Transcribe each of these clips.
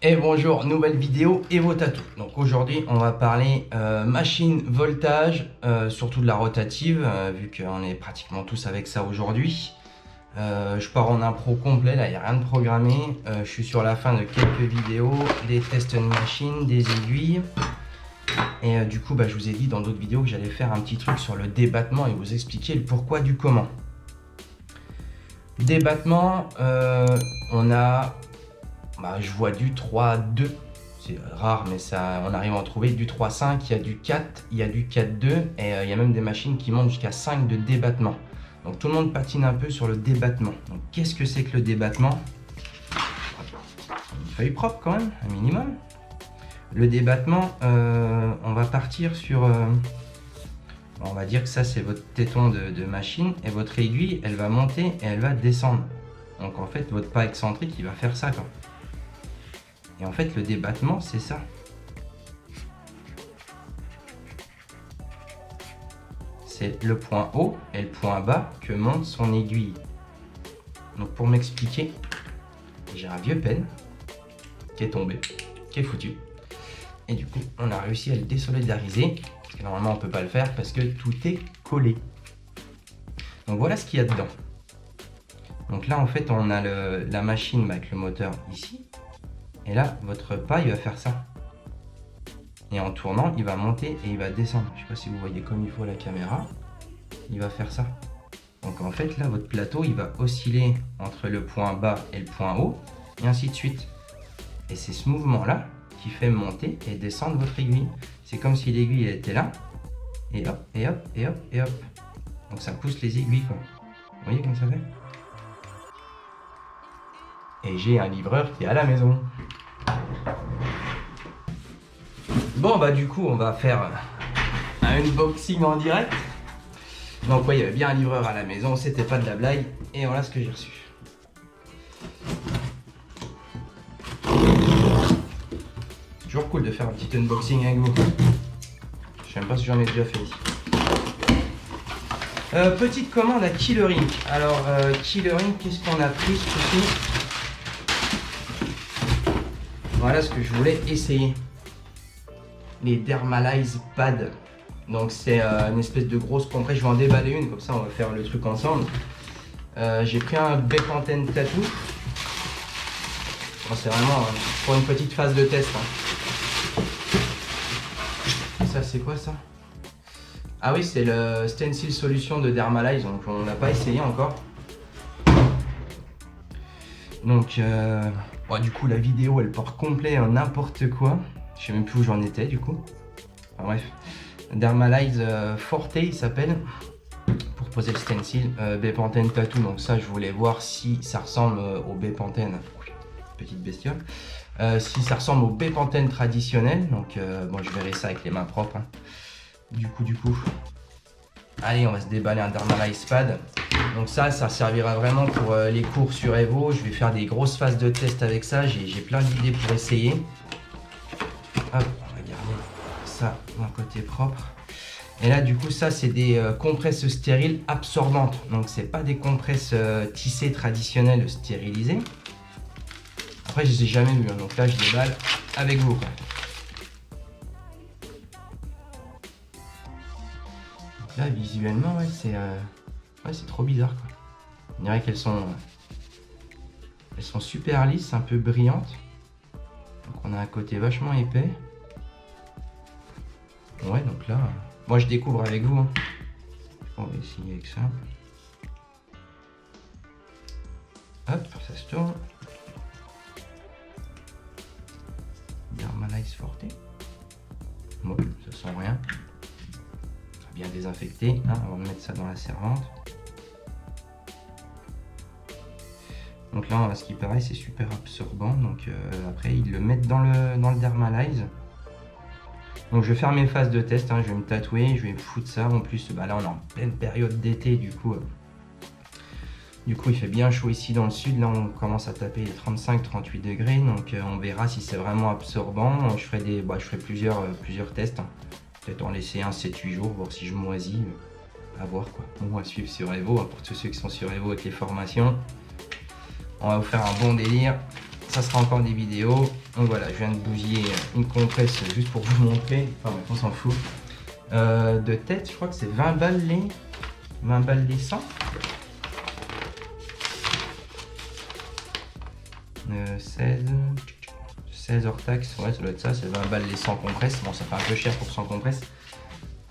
Et bonjour, nouvelle vidéo Evo Tattoo. Donc aujourd'hui on va parler machine voltage, surtout de la rotative, vu qu'on est pratiquement tous avec ça aujourd'hui. Je pars en impro complet, là il n'y a rien de programmé. Je suis sur la fin de quelques vidéos, des tests de machine, des aiguilles. Et du coup je vous ai dit dans d'autres vidéos que j'allais faire un petit truc sur le débattement et vous expliquer le pourquoi du comment. Débattement, on a... je vois du 3-2, c'est rare mais ça, on arrive à en trouver du 3-5, il y a du 4, il y a du 4-2 et il y a même des machines qui montent jusqu'à 5 de débattement. Donc tout le monde patine un peu sur le débattement. Donc qu'est-ce que c'est que le débattement? Une feuille propre quand même, un minimum. Le débattement, on va partir sur... on va dire que ça c'est votre téton de machine et votre aiguille elle va monter et elle va descendre. Donc en fait votre pas excentrique il va faire ça quoi. Et en fait, le débattement, c'est ça. C'est le point haut et le point bas que monte son aiguille. Donc pour m'expliquer, j'ai un vieux pen qui est tombé, qui est foutu. Et du coup, on a réussi à le désolidariser. Parce que normalement, on ne peut pas le faire parce que tout est collé. Donc voilà ce qu'il y a dedans. Donc là, en fait, on a la machine avec le moteur ici. Et là, votre pas, il va faire ça. Et en tournant, il va monter et il va descendre. Je ne sais pas si vous voyez comme il faut la caméra. Il va faire ça. Donc en fait, là, votre plateau, il va osciller entre le point bas et le point haut. Et ainsi de suite. Et c'est ce mouvement-là qui fait monter et descendre votre aiguille. C'est comme si l'aiguille était là. Et hop, et hop, et hop, et hop. Donc ça pousse les aiguilles, quoi. Vous voyez comme ça fait? Et j'ai un livreur qui est à la maison. Bon du coup on va faire un unboxing en direct. Donc ouais, il y avait bien un livreur à la maison, c'était pas de la blague. Et voilà ce que j'ai reçu. C'est toujours cool de faire un petit unboxing avec vous. Je sais même pas si j'en ai déjà fait ici. Petite commande à Killer Ink. Alors Killer Ink, qu'est-ce qu'on a pris ce coup-ci? Voilà ce que je voulais essayer. Les Dermalize Pads. Donc c'est une espèce de grosse compresse. Je vais en déballer une, comme ça on va faire le truc ensemble. J'ai pris un Bepanthen Tattoo. Bon, c'est vraiment pour une petite phase de test. Ça c'est quoi ça? Ah oui, c'est le Stencil Solution de Dermalize. Donc on n'a pas essayé encore. Donc du coup la vidéo elle part complet en n'importe quoi. Je sais même plus où j'en étais du coup. Enfin, bref. Dermalize Forte il s'appelle. Pour poser le stencil. Bepanthen Tattoo. Donc ça je voulais voir si ça ressemble au Bepanthen. Petite bestiole. Si ça ressemble au Bepanthen traditionnel. Donc bon je verrai ça avec les mains propres. Hein. Du coup. Allez on va se déballer un Dermalize Pad. Donc ça servira vraiment pour les cours sur Evo. Je vais faire des grosses phases de test avec ça. J'ai plein d'idées pour essayer. Hop, on va garder ça d'un côté propre. Et là du coup ça c'est des compresses stériles absorbantes. Donc c'est pas des compresses tissées traditionnelles stérilisées. Après je les ai jamais vues. Hein. Donc là je déballe avec vous quoi. Donc là visuellement ouais, c'est trop bizarre quoi. On dirait qu'elles sont super lisses, un peu brillantes. Donc on a un côté vachement épais. Ouais donc là, moi je découvre avec vous. Hein. On va essayer avec ça. Hop, ça se tourne. Dermalize Forte. Bon, ça sent rien. On va bien désinfecter hein, avant de mettre ça dans la servante. Donc là, à ce qui paraît, c'est super absorbant. Donc après, ils le mettent dans le Dermalize. Donc je vais faire mes phases de test. Hein. Je vais me tatouer, je vais me foutre ça. En plus, là, on est en pleine période d'été. Du coup, il fait bien chaud ici dans le sud. Là, on commence à taper les 35-38 degrés. Donc on verra si c'est vraiment absorbant. Je ferai plusieurs tests. Hein. Peut-être en laisser un 7-8 jours, voir si je moisis. À voir quoi. On va suivre sur Evo. Hein, pour tous ceux qui sont sur Evo avec les formations. On va vous faire un bon délire. ça sera encore des vidéos. Donc voilà, je viens de bousiller une compresse juste pour vous montrer. Enfin on s'en fout. De tête, je crois que c'est 20 balles les 100. 16 hors taxe, ouais ça doit être ça, c'est 20 balles les 100 compresses. Bon ça fait un peu cher pour 100 compresses.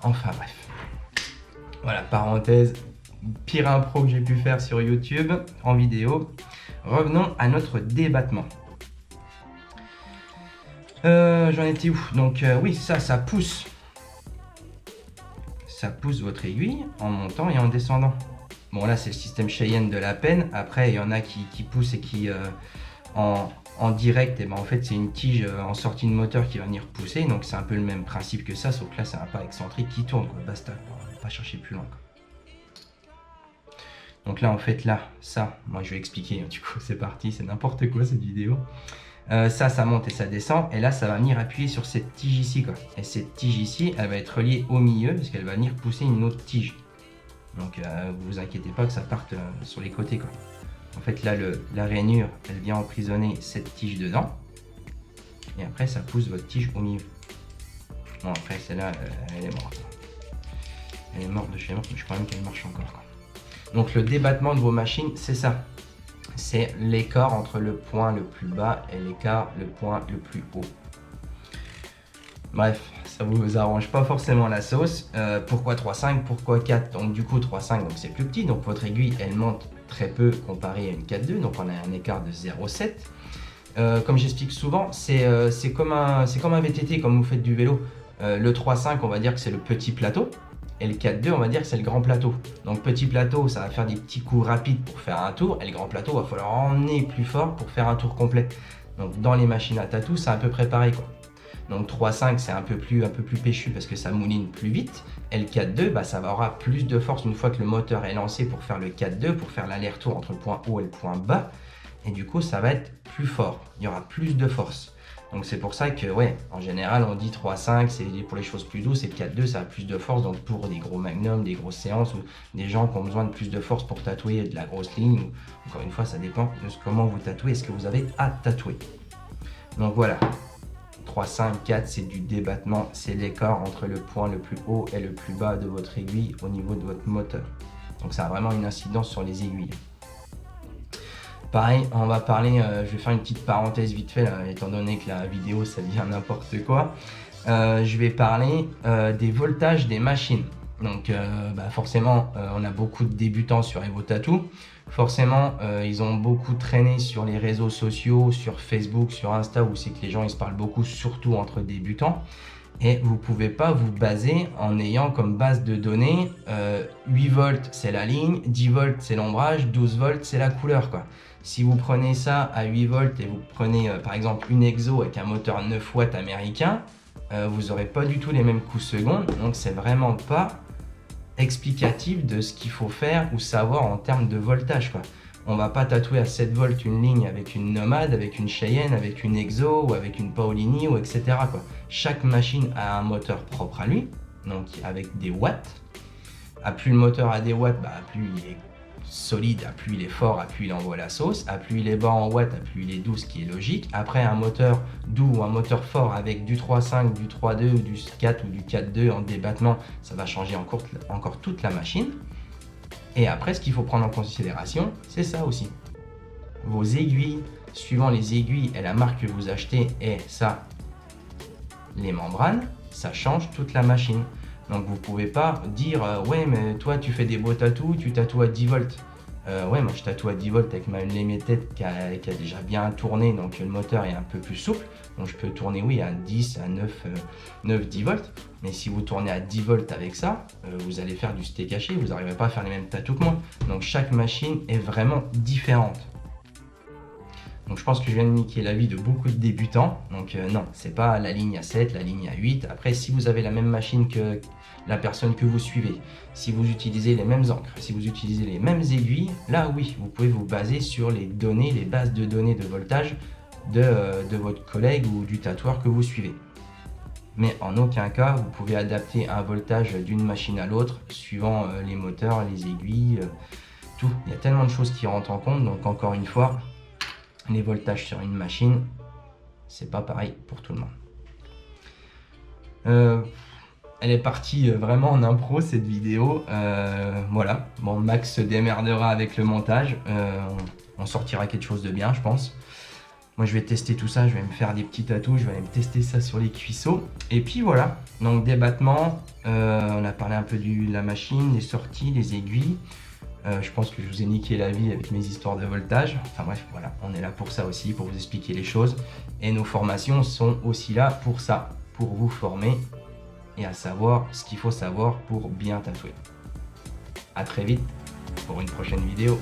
Enfin bref. Voilà, parenthèse, pire impro que j'ai pu faire sur YouTube en vidéo. Revenons à notre débattement. J'en étais où? Donc oui, ça pousse. Ça pousse votre aiguille en montant et en descendant. Bon là c'est le système Cheyenne de la peine. Après il y en a qui poussent et qui en direct, et ben en fait c'est une tige en sortie de moteur qui va venir pousser. Donc c'est un peu le même principe que ça, sauf que là c'est un pas excentrique qui tourne, quoi. Basta, on va pas chercher plus loin, quoi. Donc là en fait là, ça, moi je vais expliquer, du coup c'est parti, c'est n'importe quoi cette vidéo. Ça monte et ça descend, et là ça va venir appuyer sur cette tige ici, quoi. Et cette tige ici, elle va être reliée au milieu parce qu'elle va venir pousser une autre tige. Donc vous inquiétez pas que ça parte sur les côtés, quoi. En fait là la rainure, elle vient emprisonner cette tige dedans, et après ça pousse votre tige au milieu. Bon après celle-là, elle est morte. Elle est morte de chez moi, mais je crois même qu'elle marche encore, quoi. Donc le débattement de vos machines, c'est ça. C'est l'écart entre le point le plus bas et le point le plus haut. Bref, ça vous arrange pas forcément la sauce. Pourquoi 3,5? Pourquoi 4? Donc du coup 3,5, donc c'est plus petit. Donc votre aiguille, elle monte très peu comparé à une 4,2. Donc on a un écart de 0,7. Comme j'explique souvent, c'est comme un VTT, comme vous faites du vélo. Le 3,5, on va dire que c'est le petit plateau. Et le 4,2, on va dire que c'est le grand plateau. Donc petit plateau, ça va faire des petits coups rapides pour faire un tour. Et le grand plateau, il va falloir emmener plus fort pour faire un tour complet. Donc dans les machines à tatou, c'est à peu près pareil, quoi. Donc 3,5, c'est un peu plus péchu parce que ça mouline plus vite. Et le 4,2, bah, ça aura plus de force une fois que le moteur est lancé pour faire le 4,2, pour faire l'aller-retour entre le point haut et le point bas. Et du coup, ça va être plus fort. Il y aura plus de force. Donc c'est pour ça que, ouais, en général, on dit 3,5, c'est pour les choses plus douces, et 4,2, ça a plus de force. Donc pour des gros magnums, des grosses séances, ou des gens qui ont besoin de plus de force pour tatouer de la grosse ligne, ou, encore une fois, ça dépend de comment vous tatouez et ce que vous avez à tatouer. Donc voilà, 3,5, 4, c'est du débattement, c'est l'écart entre le point le plus haut et le plus bas de votre aiguille au niveau de votre moteur. Donc ça a vraiment une incidence sur les aiguilles. Pareil, on va parler, je vais faire une petite parenthèse vite fait, là, étant donné que la vidéo ça devient n'importe quoi. Je vais parler des voltages des machines. Donc forcément, on a beaucoup de débutants sur Evo Tattoo. Forcément, ils ont beaucoup traîné sur les réseaux sociaux, sur Facebook, sur Insta, où c'est que les gens ils se parlent beaucoup, surtout entre débutants. Et vous ne pouvez pas vous baser en ayant comme base de données 8 volts c'est la ligne, 10 volts c'est l'ombrage, 12 volts c'est la couleur, quoi. Si vous prenez ça à 8 volts et vous prenez par exemple une Exo avec un moteur 9 watts américain, vous n'aurez pas du tout les mêmes coups secondes. Donc c'est vraiment pas explicatif de ce qu'il faut faire ou savoir en termes de voltage, quoi. On va pas tatouer à 7 volts une ligne avec une Nomade, avec une Cheyenne, avec une Exo ou avec une Paolini ou etc., quoi. Chaque machine a un moteur propre à lui, donc avec des watts. À plus le moteur a des watts, à plus il est solide, à plus il est fort, à plus il envoie la sauce, à plus il est bas en watts, à plus il est doux, ce qui est logique. Après un moteur doux ou un moteur fort avec du 3.5, du 3.2 ou du 4 ou du 4.2 en débattement, ça va changer encore toute la machine. Et après, ce qu'il faut prendre en considération, c'est ça aussi. Vos aiguilles, suivant les aiguilles et la marque que vous achetez, et ça, les membranes, ça change toute la machine. Donc vous pouvez pas dire ouais mais toi tu fais des beaux tatous, tu tatoues à 10 volts. Ouais, moi je tatoue à 10 volts avec ma Limited qui a déjà bien tourné, donc le moteur est un peu plus souple. Donc je peux tourner oui à 10, à 9-10 volts. Mais si vous tournez à 10 volts avec ça, vous allez faire du steak haché, vous n'arriverez pas à faire les mêmes tatous que moi. Donc chaque machine est vraiment différente. Donc je pense que je viens de niquer la vie de beaucoup de débutants. Donc non, c'est pas la ligne à 7, la ligne à 8. Après, si vous avez la même machine que la personne que vous suivez, si vous utilisez les mêmes encres, si vous utilisez les mêmes aiguilles, là oui, vous pouvez vous baser sur les données, les bases de données de voltage de votre collègue ou du tatoueur que vous suivez. Mais en aucun cas, vous pouvez adapter un voltage d'une machine à l'autre, suivant les moteurs, les aiguilles, tout. Il y a tellement de choses qui rentrent en compte, donc encore une fois, les voltages sur une machine, c'est pas pareil pour tout le monde. Elle est partie vraiment en impro cette vidéo. Voilà, bon, Max se démerdera avec le montage. On sortira quelque chose de bien, je pense. Moi, je vais tester tout ça, je vais me faire des petits tatous, je vais aller me tester ça sur les cuisseaux. Et puis voilà, donc débattement, on a parlé un peu de la machine, les sorties, les aiguilles. Je pense que je vous ai niqué la vie avec mes histoires de voltage. Enfin bref, voilà, on est là pour ça aussi, pour vous expliquer les choses. Et nos formations sont aussi là pour ça, pour vous former et à savoir ce qu'il faut savoir pour bien tatouer. A très vite pour une prochaine vidéo.